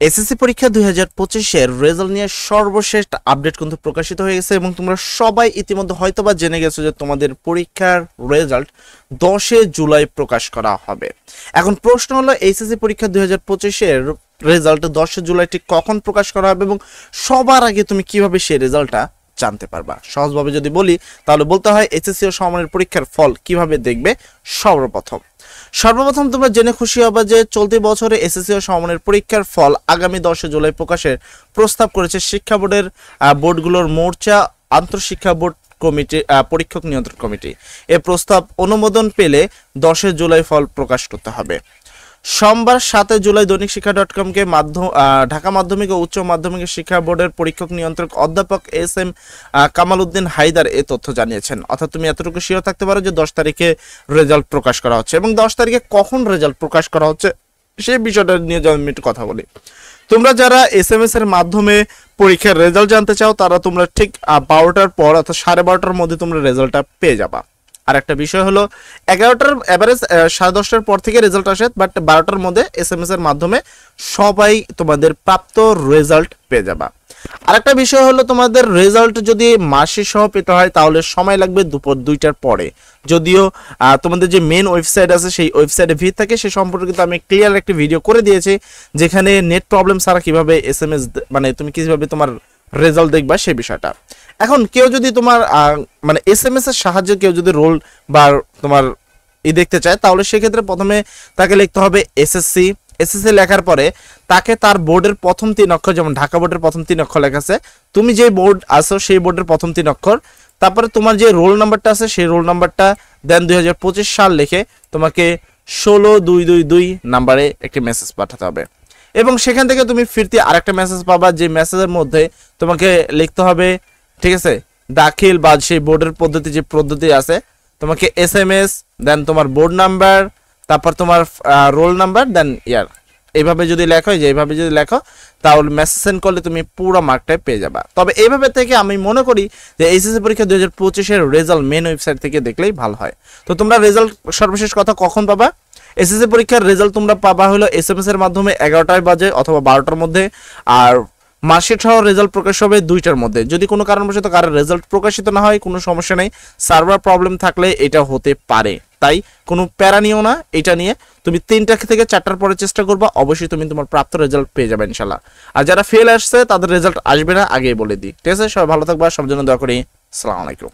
SSC পরীক্ষা 2025 এর result নিয়ে সর্বশেষ আপডেট কিন্তু প্রকাশিত হয়ে গেছে এবং তোমরা সবাই ইতিমধ্যে হয়তোবা জেনে গেছো যে তোমাদের পরীক্ষার রেজাল্ট 10 জুলাই প্রকাশ করা হবে। এখন প্রশ্ন হলো এসএসসি পরীক্ষা 2025 এর রেজাল্ট 10 জুলাই ঠিক কখন প্রকাশ করা হবে এবং সবার আগে তুমি কিভাবে সেই রেজাল্টটা জানতে পারবা। সহজভাবে যদি বলি তাহলে বলতে হয় এসএসসি ও সমমানের পরীক্ষার ফল কিভাবে দেখবে। সর্বপ্রথম তোমরা জেনে খুশি হবে যে চলতি বছরে এসএসসি ও সমমানের পরীক্ষার ফল আগামী 10 জুলাই প্রকাশের প্রস্তাব করেছে শিক্ষা বোর্ডের বোর্ডগুলোর মোর্চা আন্তঃশিক্ষা বোর্ড কমিটি পরীক্ষক নিয়ন্ত্রণ কমিটি। এ প্রস্তাব অনুমোদন পেলে 10 জুলাই ফল প্রকাশ করতে হবে। সোমবার 7 জুলাই দৈনিক শিক্ষা .com কে ঢাকা মাধ্যমিক ও উচ্চ মাধ্যমিক শিক্ষা বোর্ডের পরীক্ষক নিয়ন্ত্রক অধ্যাপক এস.এম. কামাল উদ্দিন হায়দার এই তথ্য জানিয়েছেন। অর্থাৎ তুমি এতটুকু শিওর থাকতে পারো যে 10 তারিখে রেজাল্ট প্রকাশ করা হচ্ছে এবং 10 তারিখে কখন রেজাল্ট প্রকাশ করা হচ্ছে সেই বিষয়টা নিয়ে আমি একটু কথা বলি। তোমরা যারা এসএমএস এর মাধ্যমে পরীক্ষার রেজাল্ট জানতে চাও তারা তোমরা ঠিক 12টার পর অর্থাৎ 12:30টার মধ্যে তোমরা রেজাল্টটা পেয়ে যাবা। আর একটা বিষয় হলো 11টার এভারেজ 10:30টার পর থেকে রেজাল্ট আসে, বাট 12টার মধ্যে এসএমএস এর মাধ্যমে সবাই তোমাদের প্রাপ্ত রেজাল্ট পেয়ে যাবা। আরেকটা বিষয় হলো তোমাদের রেজাল্ট যদি মাসিক সহ পেতে হয় তাহলে সময় লাগবে দুপুর 2টার পরে। যদিও তোমাদের যে মেন ওয়েবসাইট আছে সেই ওয়েবসাইটে ভিড় থাকে সে সম্পর্কে কিন্তু আমি ক্লিয়ার একটি ভিডিও করে দিয়েছি, যেখানে নেট প্রবলেম ছাড়া কিভাবে এসএমএস মানে তুমি কিভাবে তোমার রেজাল্ট দেখবা সেই বিষয়টা। এখন কেউ যদি তোমার মানে এসএমএস এর সাহায্যে কেউ যদি রোল বা তোমার দেখতে চায় তাহলে সেক্ষেত্রে প্রথমে তাকে লিখতে হবে এসএসসি লেখার পরে তাকে তার বোর্ডের প্রথম 3 অক্ষর, যেমন ঢাকা বোর্ডের প্রথম 3 অক্ষর লেখা আছে, তুমি যে বোর্ড আছো সেই বোর্ডের প্রথম 3 অক্ষর, তারপরে তোমার যে রোল নাম্বারটা আছে সেই রোল নাম্বারটা দেন 2025 সাল লিখে তোমাকে 16222 নাম্বারে একটি মেসেজ পাঠাতে হবে এবং সেখান থেকে তুমি ফিরতি আরেকটা মেসেজ পাবা, যে মেসেজের মধ্যে তোমাকে লিখতে হবে, ঠিক আছে, দাখিল বা সেই বোর্ডের পদ্ধতি যে পদ্ধতি আছে, তোমাকে এসএমএস দেন তোমার বোর্ড নাম্বার তারপর তোমার রোল নাম্বার দেন ইয়ার, এইভাবে যদি লেখো এইভাবে যদি লেখো তাহলে মেসেজ সেন্ড করলে তুমি পুরো মার্কটাই পেয়ে যাবা। তবে এইভাবে থেকে আমি মনে করি যে এইচএসসি পরীক্ষা 2025 এর রেজাল্ট মেন ওয়েবসাইট থেকে দেখলেই ভালো হয়। তো তোমরা রেজাল্ট সর্বশেষ কথা কখন পাবা? এসএসসি পরীক্ষার রেজাল্ট তোমরা পাবা হলো এসএমএস এর মাধ্যমে 11টায় বাজে অথবা 12টার মধ্যে, আর মার্কশিট সহ রেজাল্ট প্রকাশ হবে 2টার মধ্যে। যদি কোনো কারণবশত কারোর রেজাল্ট প্রকাশিত না হয় কোনো সমস্যা নেই, সার্ভার প্রবলেম থাকলে এটা হতে পারে, তাই কোনো প্যারা নিও না। এটা নিয়ে তুমি 3টা থেকে 4টার পরে চেষ্টা করবা, অবশ্যই তুমি তোমার প্রাপ্ত রেজাল্ট পেয়ে যাবে ইনশাল্লাহ। আর যারা ফেল আসছে তাদের রেজাল্ট আসবে না আগেই বলে দিই, ঠিক আছে? সবাই ভালো থাকবা, সব জন্য দোয়া করি। আসসালামু আলাইকুম।